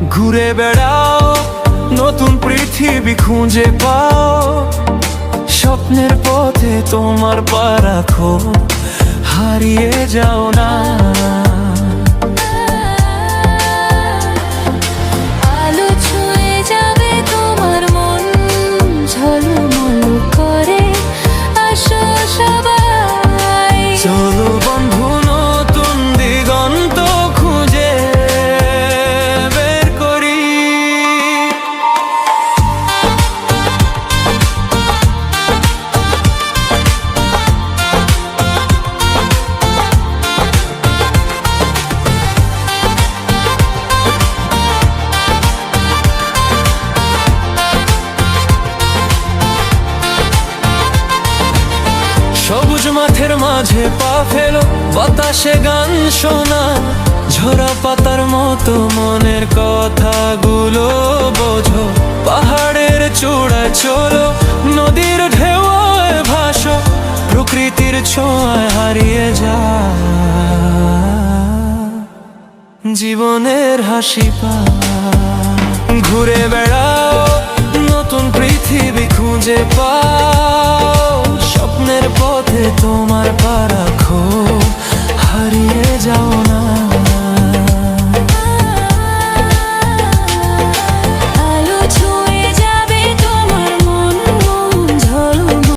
ঘুরে বেড়াও, নতুন পৃথিবী খুঁজে পাও। স্বপ্নের পথে তোমার পা রাখো, হারিয়ে যাও না। আলো ছুঁয়ে যাবে তোমার মন, ঝলমল করে আসো সবাই। চলো বন্ধু, নতুন দিগন্ত খুঁজে বের করি। সবুজ মাঠের মাঝে পা ফেলো, বাতাসে গান শোনা। ঝরা পাতার মতো মনের কথাগুলো বোঝো। পাহাড়ের চূড়ায় চলো, নদীর ঢেউয়ে ভাসো। প্রকৃতির ছোঁয়ায় হারিয়ে যা জীবনের হাসি পা। ঘুরে বেড়াও, নতুন পৃথিবী খুঁজে পা।